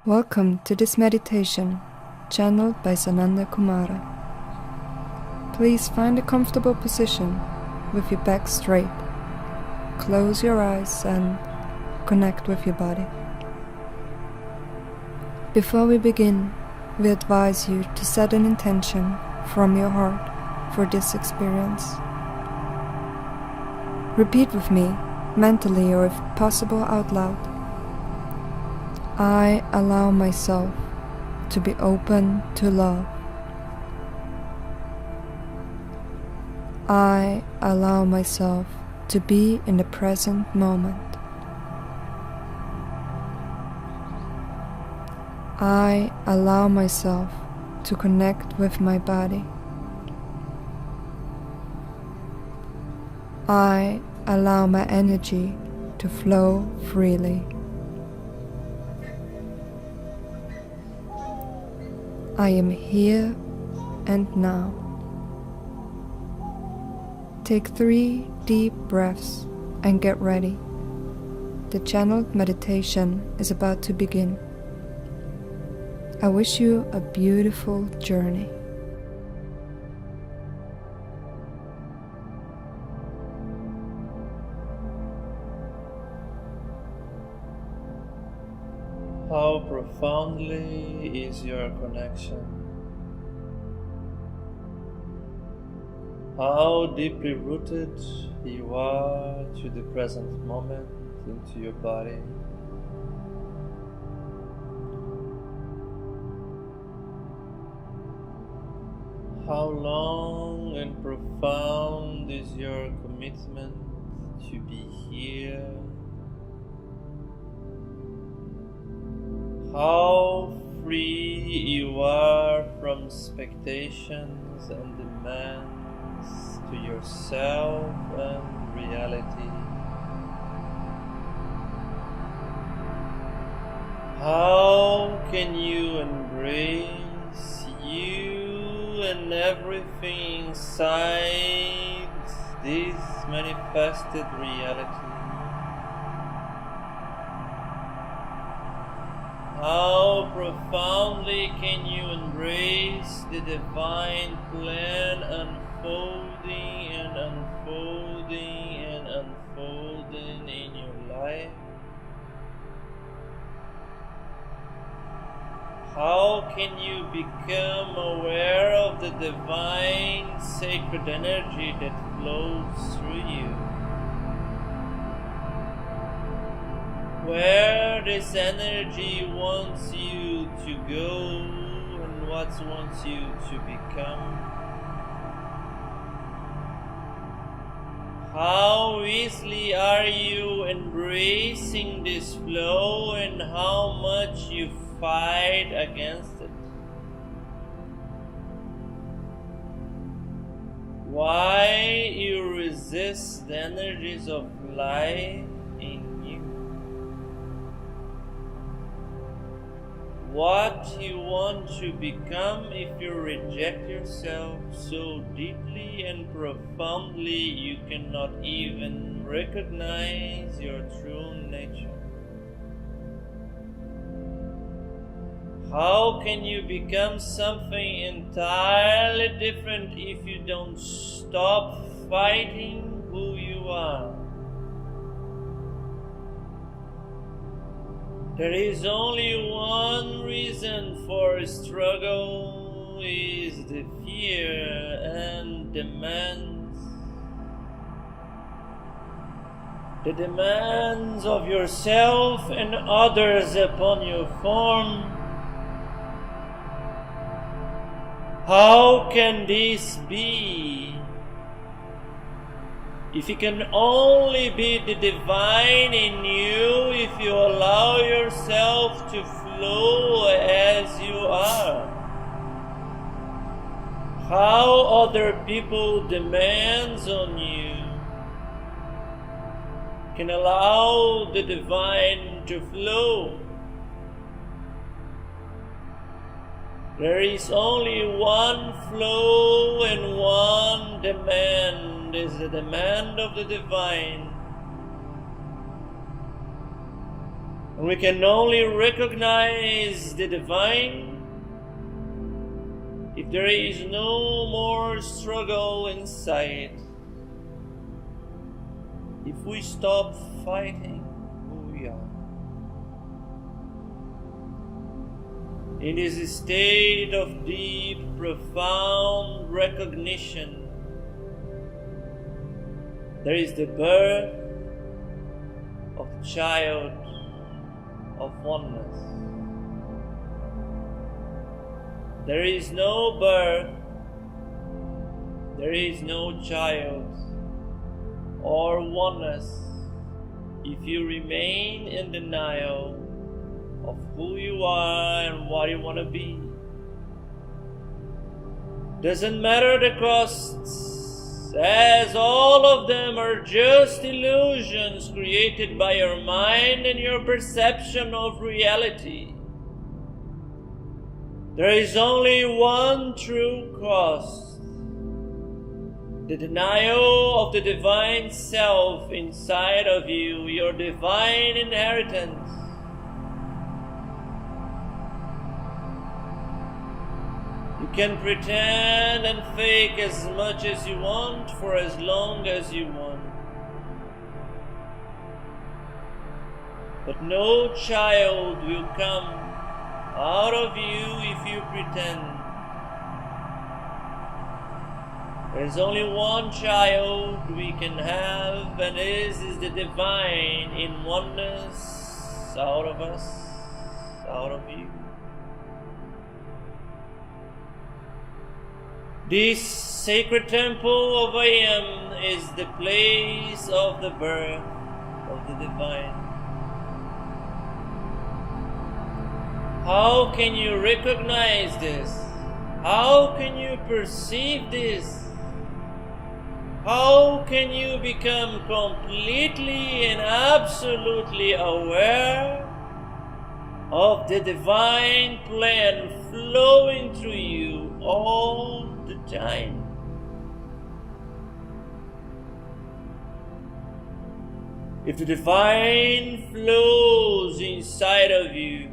Welcome to this meditation, channeled by Sananda Kumara. Please find a comfortable position with your back straight. Close your eyes and connect with your body. Before we begin, we advise you to set an intention from your heart for this experience. Repeat with me, mentally or if possible out loud. I allow myself to be open to love. I allow myself to be in the present moment. I allow myself to connect with my body. I allow my energy to flow freely. I am here and now. Take 3 deep breaths and get ready. The channeled meditation is about to begin. I wish you a beautiful journey. How profoundly is your connection? How deeply rooted you are to the present moment, into your body? How long and profound is your commitment to be here? How free you are from expectations and demands to yourself and reality. How can you embrace you and everything inside this manifested reality? How profoundly can you embrace the divine plan unfolding and unfolding and unfolding in your life? How can you become aware of the divine sacred energy that flows through you? Where this energy wants you to go and what wants you to become. How easily are you embracing this flow and how much you fight against it? Why you resist the energies of life in you? What you want to become if you reject yourself so deeply and profoundly you cannot even recognize your true nature? How can you become something entirely different if you don't stop fighting who you are? There is only one reason for struggle, is the fear and demands. The demands of yourself and others upon your form. How can this be? If it can only be the divine in you, if you allow yourself to flow as you are. How other people demands on you can allow the divine to flow. There is only one flow and one demand, is the demand of the divine. And we can only recognize the divine if there is no more struggle inside. If we stop fighting who we are. In this state of deep, profound recognition, there is the birth of the child of oneness. There is no birth, there is no child or oneness if you remain in denial of who you are and what you want to be. Doesn't matter the costs, as all of them are just illusions created by your mind and your perception of reality. There is only one true cost: the denial of the divine self inside of you, your divine inheritance. You can pretend and fake as much as you want for as long as you want. But no child will come out of you if you pretend. There is only one child we can have, and this is the divine in oneness out of us, out of you. This sacred temple of I Am is the place of the birth of the divine. How can you recognize this? How can you perceive this? How can you become completely and absolutely aware of the divine plan flowing through you all the time? If the divine flows inside of you,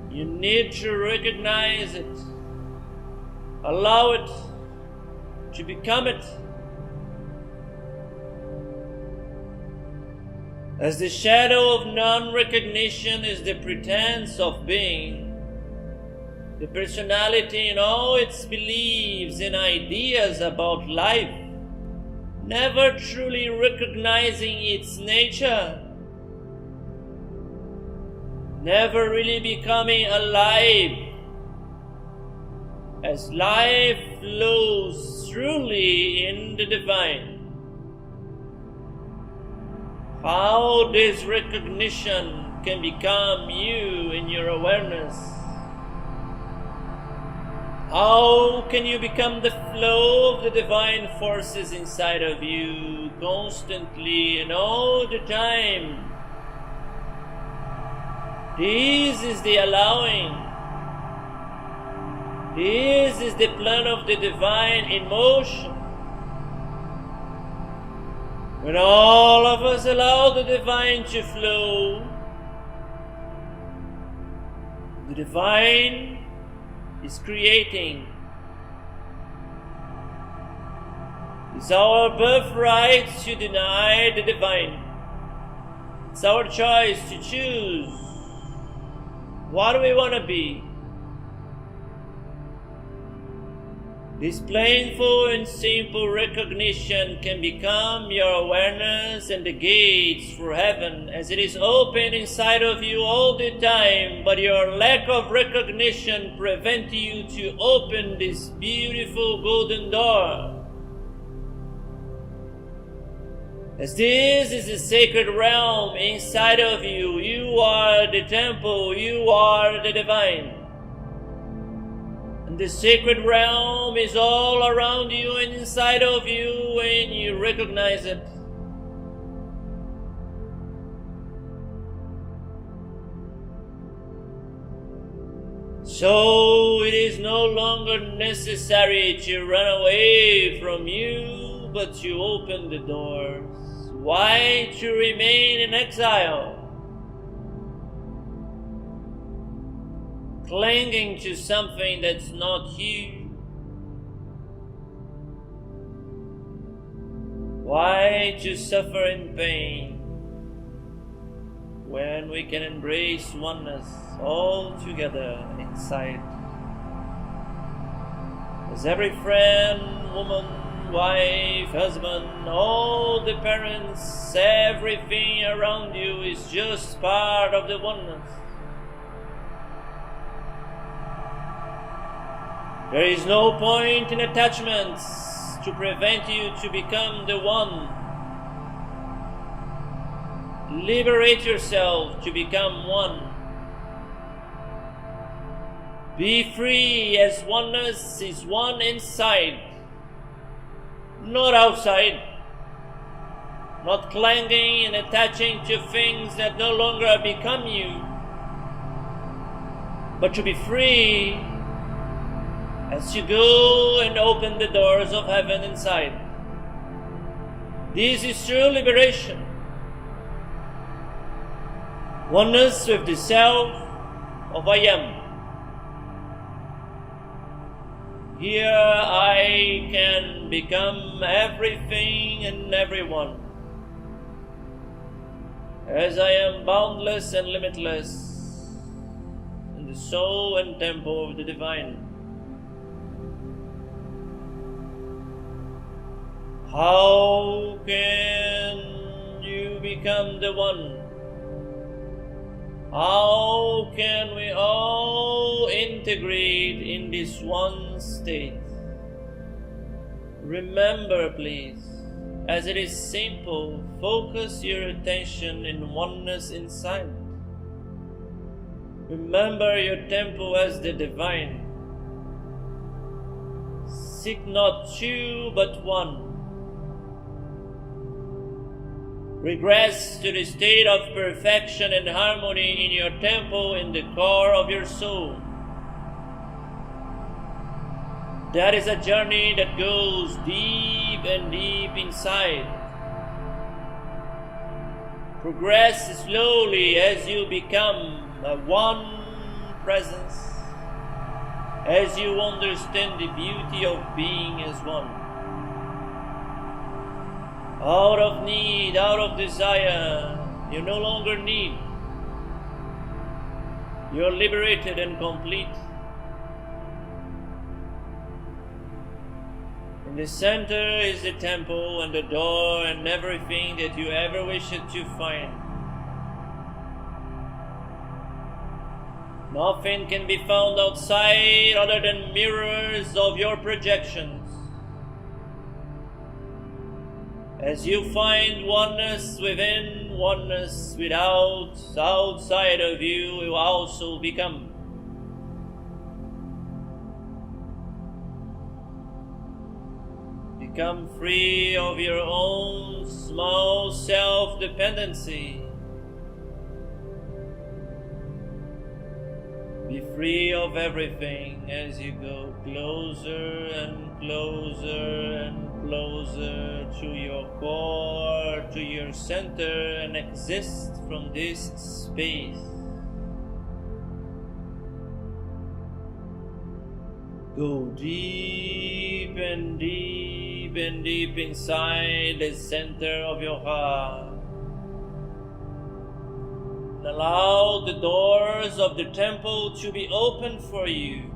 you need to recognize it, allow it to become it. As the shadow of non-recognition is the pretense of being, the personality in all its beliefs and ideas about life, never truly recognizing its nature, never really becoming alive, as life flows truly in the divine. How this recognition can become you in your awareness? How can you become the flow of the divine forces inside of you constantly and all the time? This is the allowing. This is the plan of the divine in motion. When all of us allow the divine to flow, the divine is creating. It's our birthright to deny the divine. It's our choice to choose. What do we want to be? This plainful and simple recognition can become your awareness and the gates for heaven, as it is open inside of you all the time, but your lack of recognition prevents you to open this beautiful golden door. As this is the sacred realm inside of you, you are the temple, you are the divine. And the sacred realm is all around you and inside of you when you recognize it. So it is no longer necessary to run away from you, but to open the doors. Why to remain in exile? clinging to something that's not you. Why to suffer in pain when we can embrace oneness all together inside? As every friend, woman, wife, husband, all the parents, everything around you is just part of the oneness. There is no point in attachments to prevent you to become the one. Liberate yourself to become one. Be free, as oneness is one inside, not outside. Not clinging and attaching to things that no longer become you, but to be free as you go and open the doors of heaven inside. This is true liberation. Oneness with the self of I am. Here I can become everything and everyone, as I am boundless and limitless in the soul and temple of the divine. How can you become the one? How can we all integrate in this one state? Remember, please, as it is simple, focus your attention in oneness inside. Remember your temple as the divine. Seek not two but one. Regress to the state of perfection and harmony in your temple in the core of your soul. That is a journey that goes deep and deep inside. Progress slowly as you become a one presence, as you understand the beauty of being as one. Out of need, out of desire, you no longer need. You are liberated and complete. In the center is the temple and the door and everything that you ever wished to find. Nothing can be found outside other than mirrors of your projections. As you find oneness within, oneness without, outside of you will also become. Become free of your own small self-dependency. Be free of everything as you go closer and closer and closer to your core, to your center, and exist from this space. Go deep and deep and deep inside the center of your heart. And allow the doors of the temple to be open for you.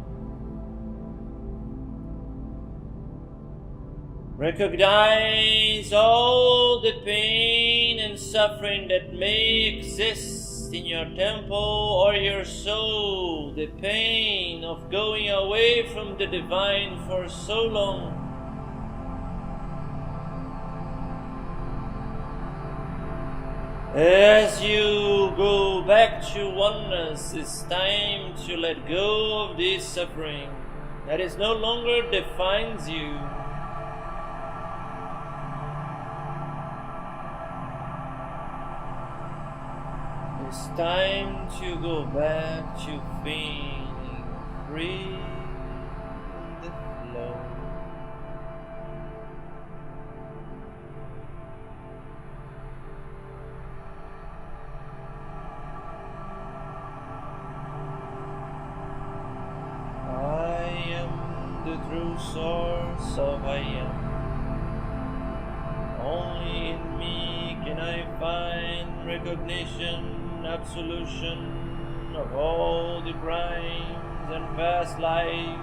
Recognize all the pain and suffering that may exist in your temple or your soul, the pain of going away from the divine for so long. As you go back to oneness, it's time to let go of this suffering that is no longer defines you. It's time to go back to feeling free in the flow. true source of I am. Only in me can I find recognition, absolution of all the crimes and past life.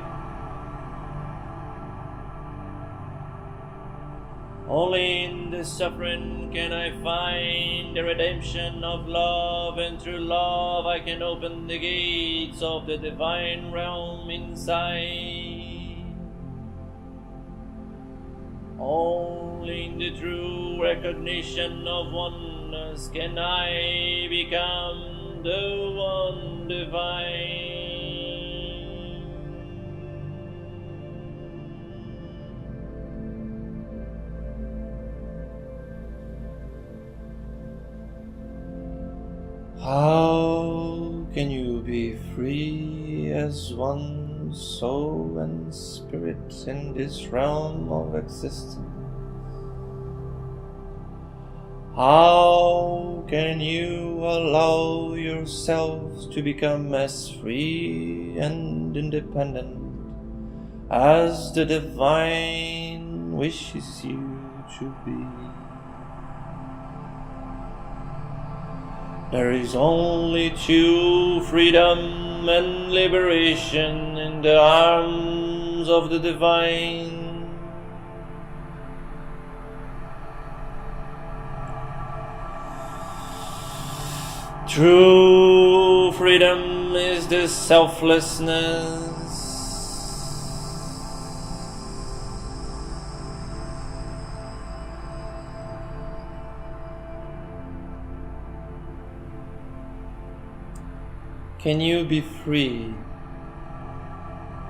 Only in the suffering can I find the redemption of love, and through love I can open the gates of the divine realm inside. Only in the true recognition of oneness can I become the one divine. How can you be free as one soul and spirit in this realm of existence? How can you allow yourself to become as free and independent as the divine wishes you to be? There is only true freedom and liberation in the arms of the divine. True freedom is the selflessness. Can you be free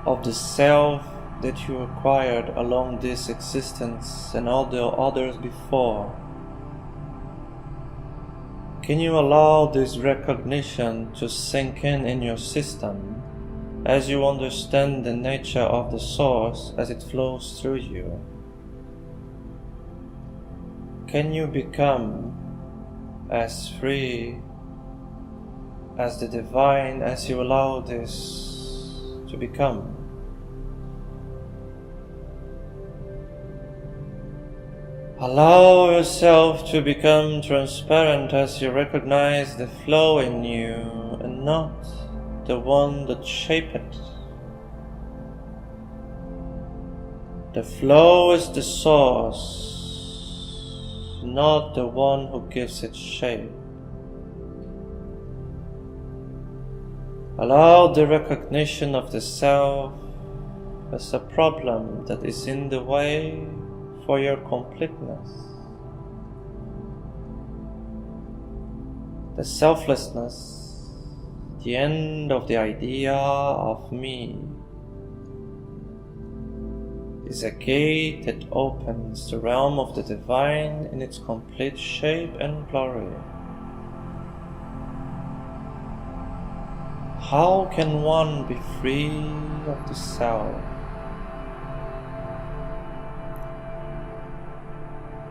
of the self that you acquired along this existence and all the others before? Can you allow this recognition to sink in your system as you understand the nature of the source as it flows through you? Can you become as free as the divine as you allow this to become? Allow yourself to become transparent as you recognize the flow in you and not the one that shapes it. The flow is the source, not the one who gives it shape. Allow the recognition of the self as a problem that is in the way for your completeness. The selflessness, the end of the idea of me, is a gate that opens the realm of the divine in its complete shape and glory. How can one be free of the self?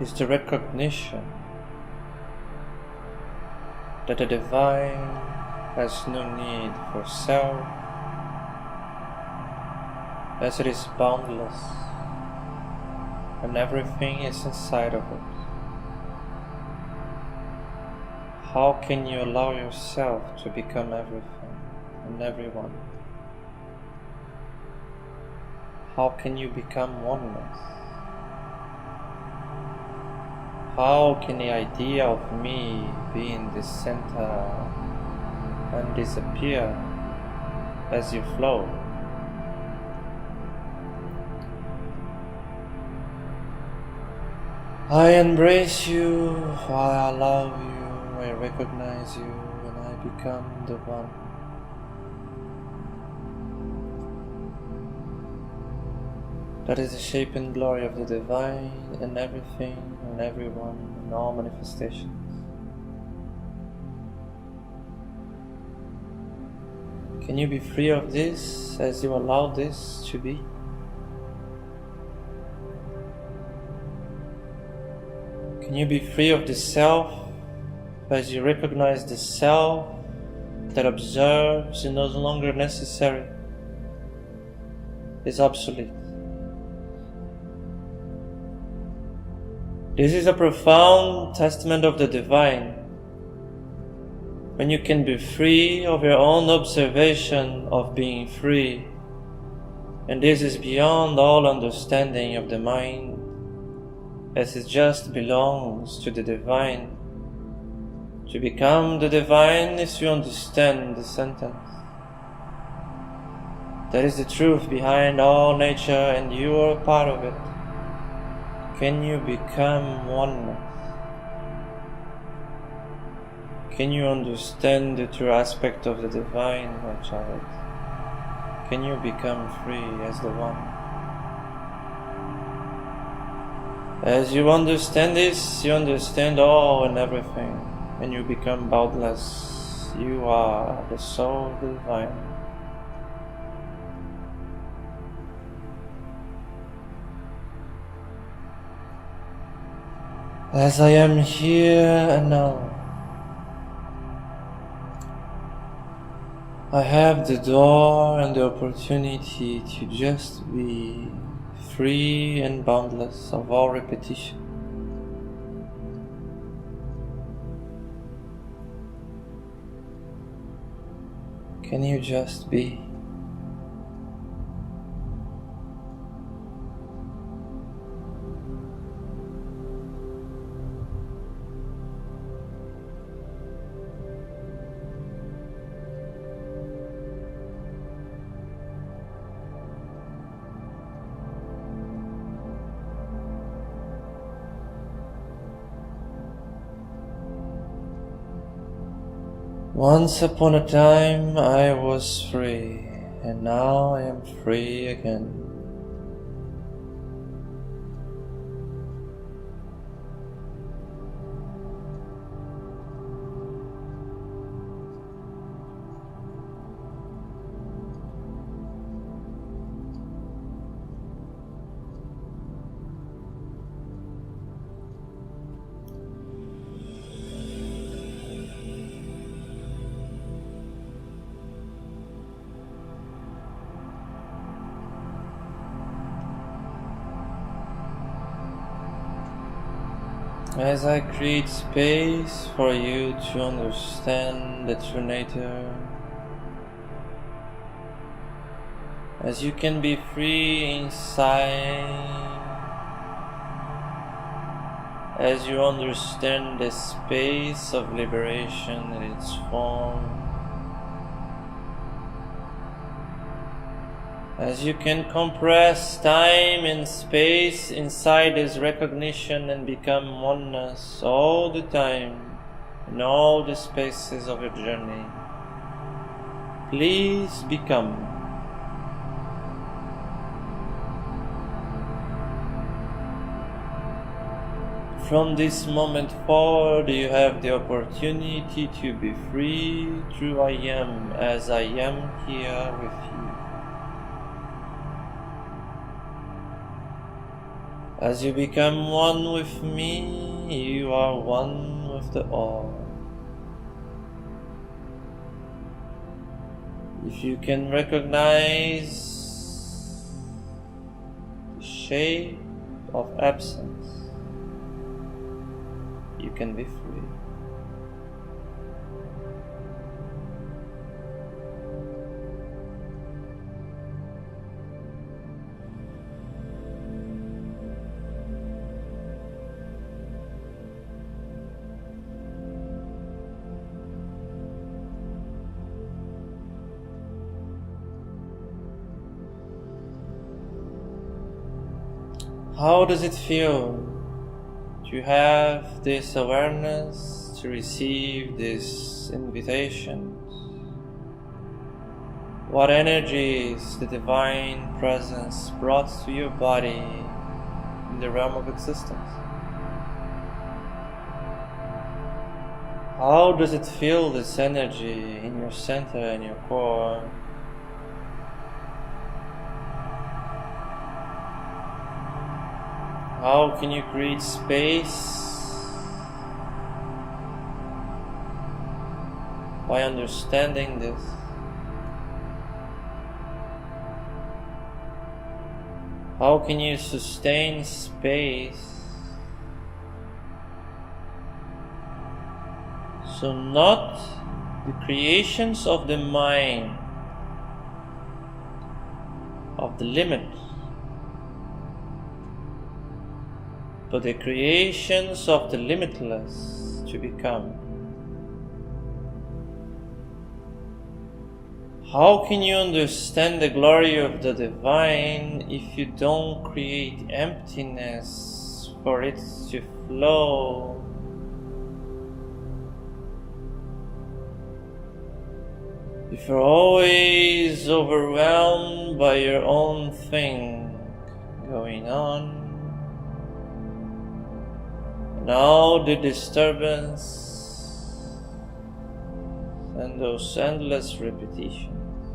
Is the recognition that the divine has no need for self, as it is boundless and everything is inside of it. How can you allow yourself to become everything and everyone? How can you become oneness? How can the idea of me be in the center and disappear as you flow? I embrace you, I allow you, I recognize you, and I become the one. That is the shape and glory of the divine in everything and everyone and all manifestations. Can you be free of this as you allow this to be? Can you be free of the self as you recognize the self that observes is no longer necessary, is obsolete? This is a profound testament of the divine, when you can be free of your own observation of being free, and this is beyond all understanding of the mind, as it just belongs to the divine. To become the divine is to understand the sentence. That is the truth behind all nature, and you are a part of it. Can you become oneness? Can you understand the true aspect of the divine, my child? Can you become free as the one? As you understand this, you understand all and everything, and you become boundless. You are the soul divine. As I am here and now, I have the door and the opportunity to just be free and boundless of all repetition. Can you just be? Once upon a time I was free, and now I am free again. As I create space for you to understand the true nature, as you can be free inside, as you understand the space of liberation in its form, as you can compress time and space inside this recognition and become oneness all the time in all the spaces of your journey. Please become. From this moment forward, you have the opportunity to be free through I am, as I am here with you. As you become one with me, you are one with the all. If you can recognize the shape of absence, you can be free. How does it feel to have this awareness, to receive this invitation? What energies the divine presence brought to your body in the realm of existence? How does it feel, this energy in your center and your core? How can you create space by understanding this? How can you sustain space So not the creations of the mind, of the limit, but the creations of the limitless to become. How can you understand the glory of the divine if you don't create emptiness for it to flow? If you're always overwhelmed by your own thing going on, and all the disturbance and those endless repetitions,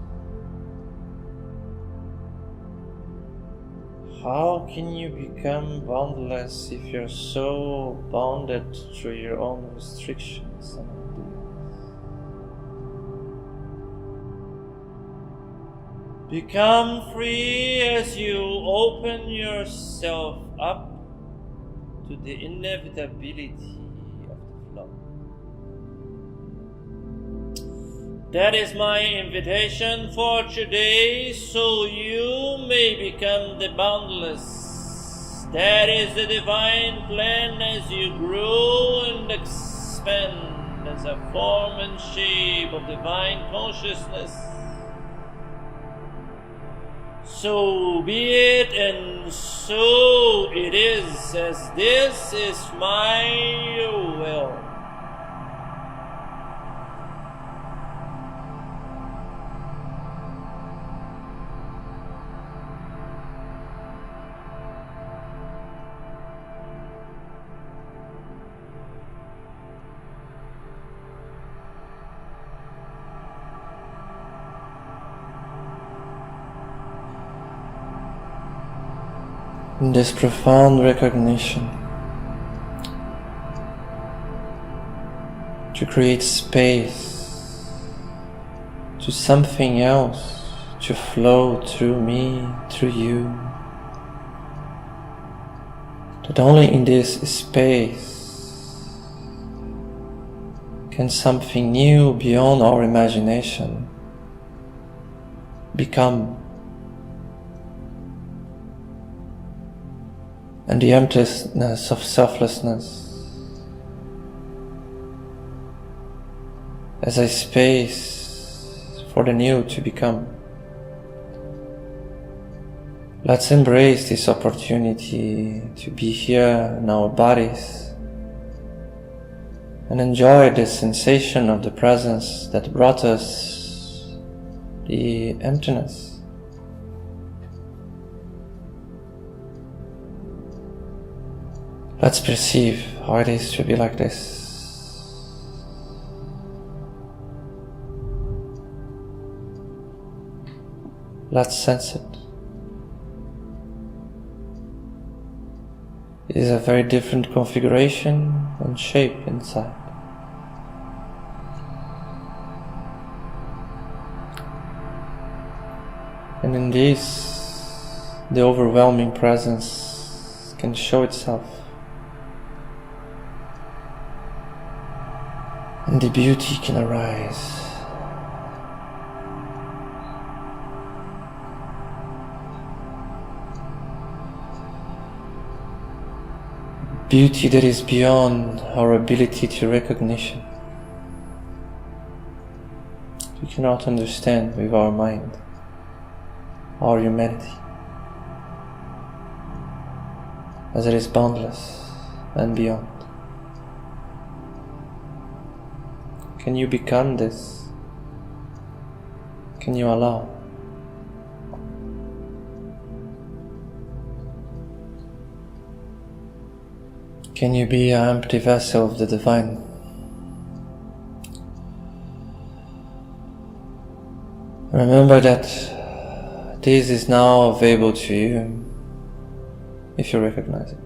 how can you become boundless if you're so bounded through your own restrictions and ideas? Become free as you open yourself up to the inevitability of the flow. That is my invitation for today, so you may become the boundless. That is the divine plan as you grow and expand as a form and shape of divine consciousness. So be it, and so it is, as this is my will. In this profound recognition, to create space to something else to flow through me, through you, that only in this space can something new beyond our imagination become. And the emptiness of selflessness as a space for the new to become. Let's embrace this opportunity to be here in our bodies and enjoy the sensation of the presence that brought us the emptiness. Let's perceive how it is to be like this. Let's sense it. It is a very different configuration and shape inside. And in this, the overwhelming presence can show itself. And the beauty can arise. Beauty that is beyond our ability to recognition. We cannot understand with our mind, our humanity, as it is boundless and beyond. Can you become this? Can you allow? Can you be an empty vessel of the divine? Remember that this is now available to you if you recognize it.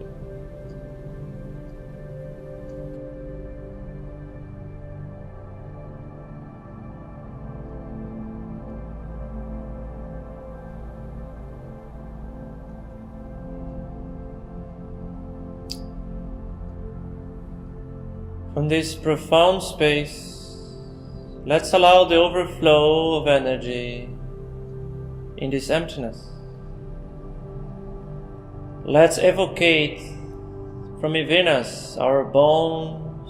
From this profound space, let's allow the overflow of energy in this emptiness. Let's evocate from within us, our bones,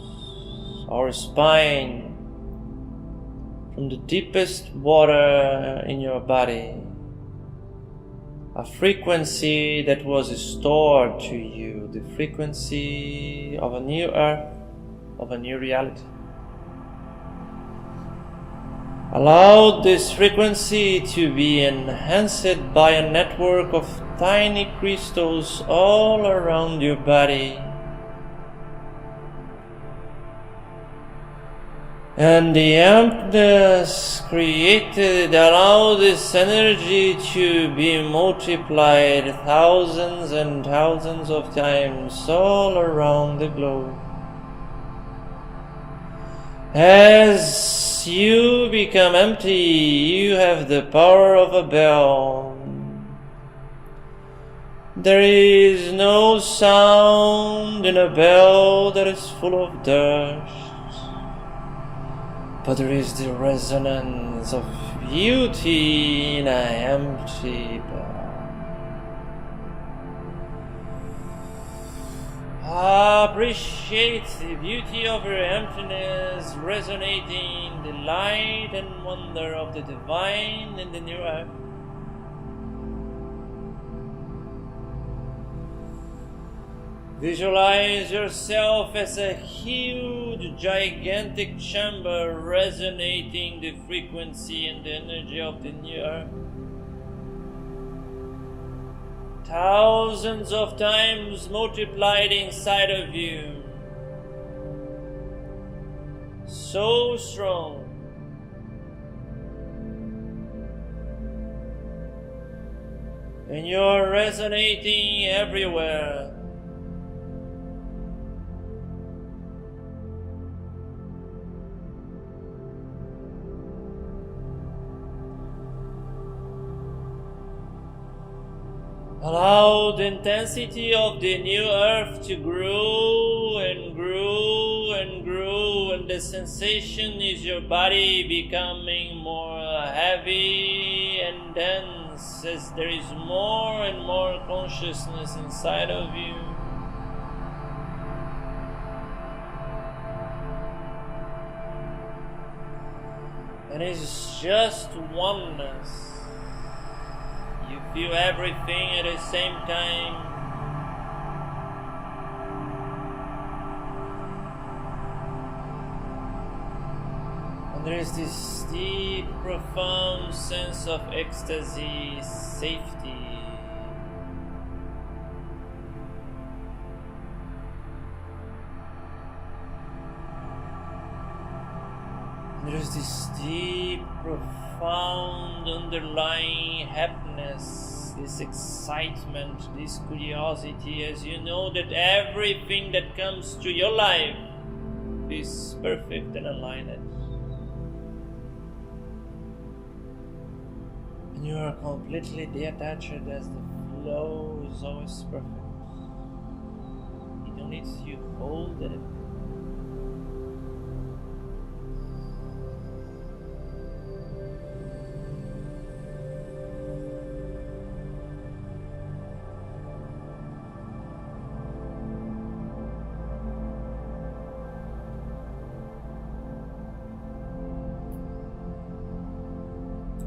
our spine, from the deepest water in your body, a frequency that was stored to you, the frequency of a new earth, of a new reality. Allow this frequency to be enhanced by a network of tiny crystals all around your body. And the emptiness created, allow this energy to be multiplied thousands and thousands of times all around the globe. As you become empty, you have the power of a bell. There is no sound in a bell that is full of dust, but there is the resonance of beauty in an empty bell. Appreciate the beauty of your emptiness, resonating the light and wonder of the divine in the new earth. Visualize yourself as a huge, gigantic chamber resonating the frequency and the energy of the new earth. Thousands of times multiplied inside of you. So strong. And you're resonating everywhere. Allow the intensity of the new earth to grow and grow and grow, and the sensation is your body becoming more heavy and dense as there is more and more consciousness inside of you. And it's just oneness. You feel everything at the same time. And there is this deep, profound sense of ecstasy, safety. And there is this deep, profound underlying happiness, this excitement, this curiosity, as you know that everything that comes to your life is perfect and aligned. And you are completely detached as the flow is always perfect. It don't need you hold it.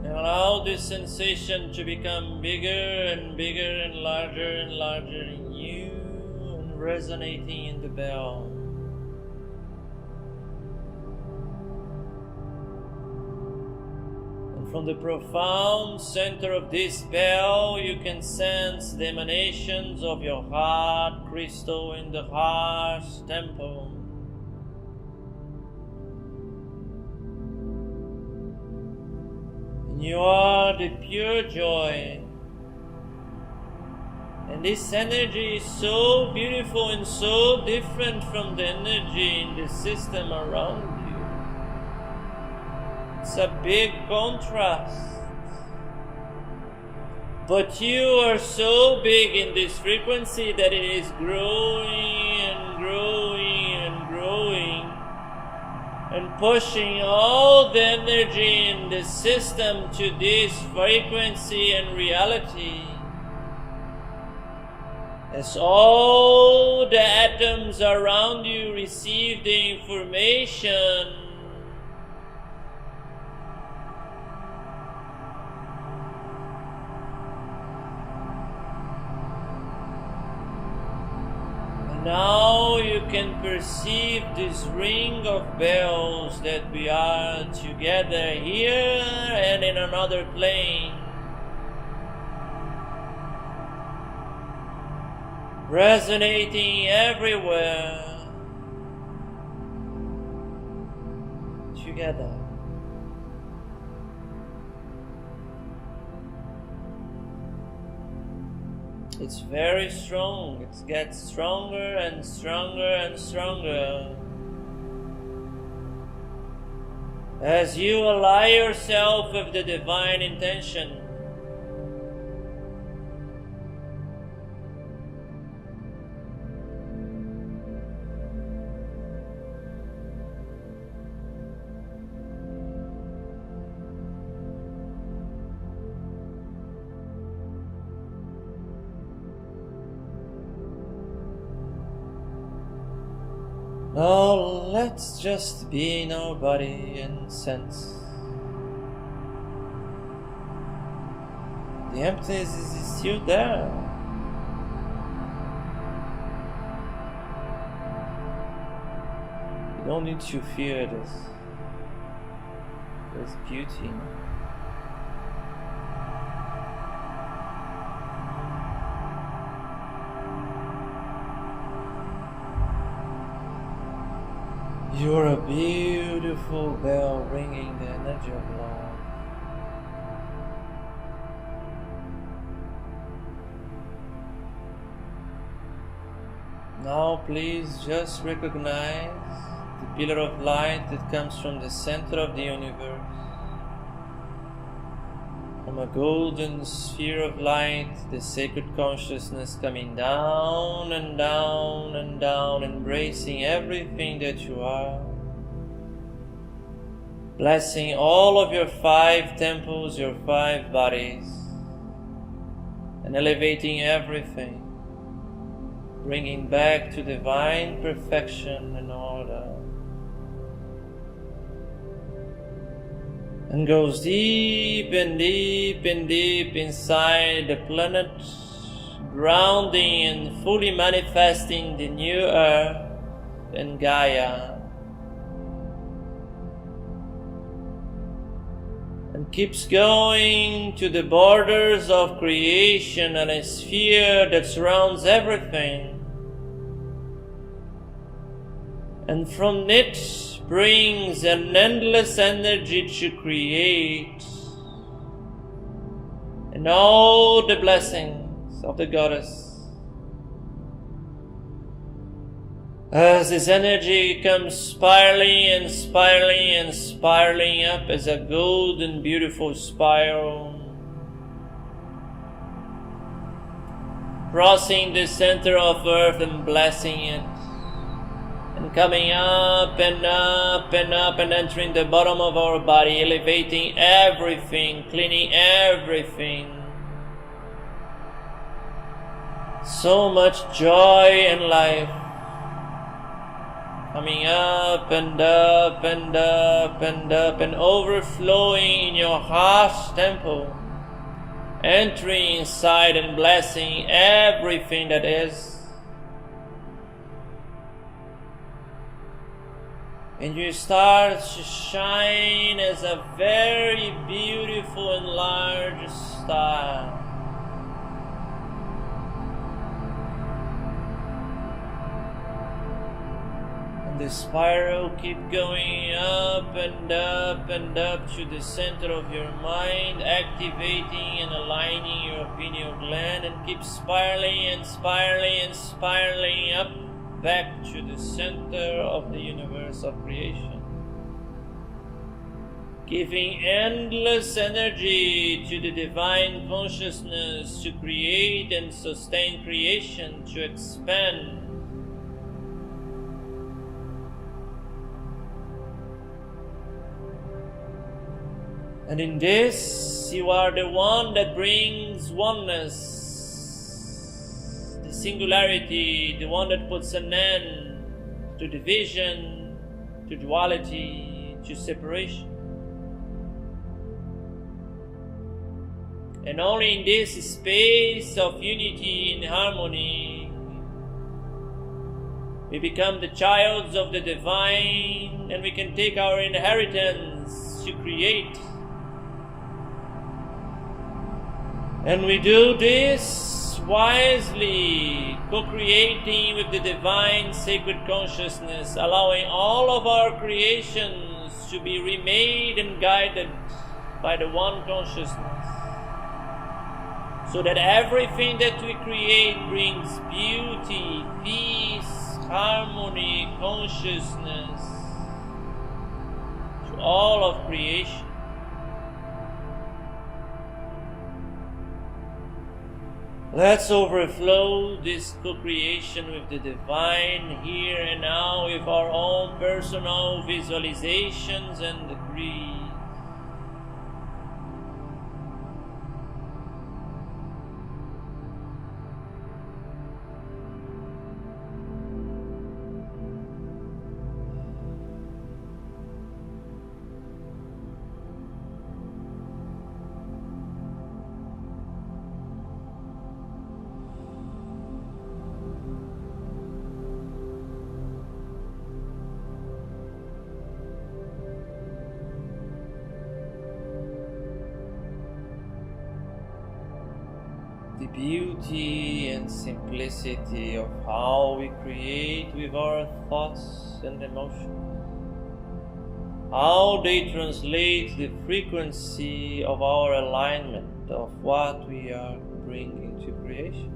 Allow this sensation to become bigger and bigger and larger in you and resonating in the bell. And from the profound center of this bell, you can sense the emanations of your heart crystal in the heart temple. You are the pure joy. And this energy is so beautiful and so different from the energy in the system around you. It's a big contrast. But you are so big in this frequency that it is growing and growing and growing. and pushing all the energy in the system to this frequency and reality. As all the atoms around you receive the information, now you can perceive this ring of bells that we are together here and in another plane, resonating everywhere together. It's very strong. It gets stronger and stronger and stronger as you ally yourself with the divine intention. Now let's just be in our body and sense. The emptiness is still there. You don't need to fear this. There's beauty. You're a beautiful bell ringing the energy of love. Now please just recognize the pillar of light that comes from the center of the universe. From a golden sphere of light, the sacred consciousness coming down and down and down, embracing everything that you are. Blessing all of your 5 temples, your 5 bodies, and elevating everything, bringing back to divine perfection and order. And goes deep and deep and deep inside the planet, grounding and fully manifesting the new Earth and Gaia. And keeps going to the borders of creation and a sphere that surrounds everything. And from it brings an endless energy to create, and all the blessings of the goddess. As this energy comes spiraling and spiraling and spiraling up as a golden beautiful spiral, crossing the center of earth and blessing it, and coming up and up and up and entering the bottom of our body, elevating everything, cleaning everything. So much joy and life. Coming up and up and up and up and overflowing in your heart temple. Entering inside and blessing everything that is. And you start to shine as a very beautiful and large star. And the spiral keep going up and up and up to the center of your mind, activating and aligning your pineal gland, and keep spiraling and spiraling and spiraling up back to the center of the universe of creation, giving endless energy to the divine consciousness to create and sustain creation, to expand. And in this, you are the one that brings oneness, the singularity, the one that puts an end to division, to duality, to separation. And only in this space of unity and harmony, we become the childs of the divine, and we can take our inheritance to create. And we do this wisely, co-creating with the divine sacred consciousness, allowing all of our creations to be remade and guided by the one consciousness, so that everything that we create brings beauty, peace, harmony, consciousness to all of creation. Let's overflow this co-creation with the divine here and now with our own personal visualizations and decrees. The beauty and simplicity of how we create with our thoughts and emotions, how they translate the frequency of our alignment of what we are bringing to creation.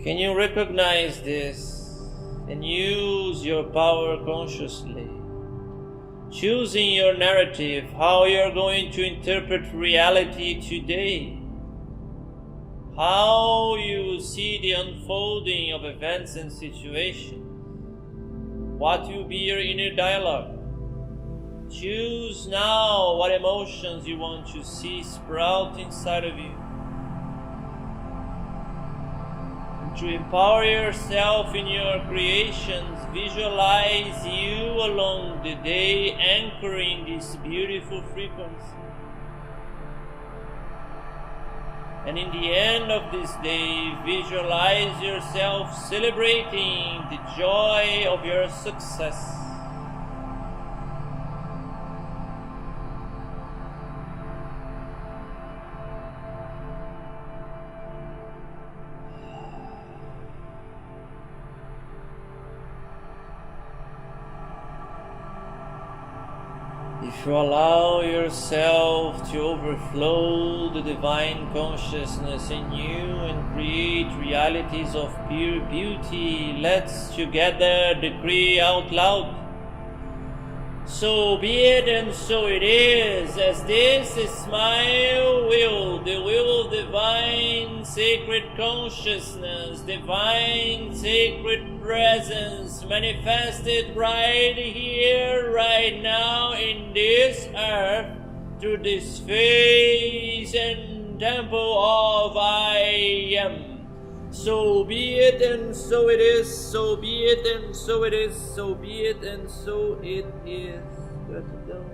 Can you recognize this and use your power consciously? Choosing your narrative, how you're going to interpret reality today, how you see the unfolding of events and situations, what will be your inner dialogue. Choose now what emotions you want to see sprout inside of you. And to empower yourself in your creations, visualize you along the day anchoring this beautiful frequency. And in the end of this day, visualize yourself celebrating the joy of your success. If you allow yourself to overflow the divine consciousness in you and create realities of pure beauty, let's together decree out loud. So be it and so it is, as this is my will, the will of divine sacred consciousness, divine sacred presence, manifested right here, right now, in this earth, through this face and temple of I am. So be it and so it is, so be it and so it is, so be it and so it is. Gratidão.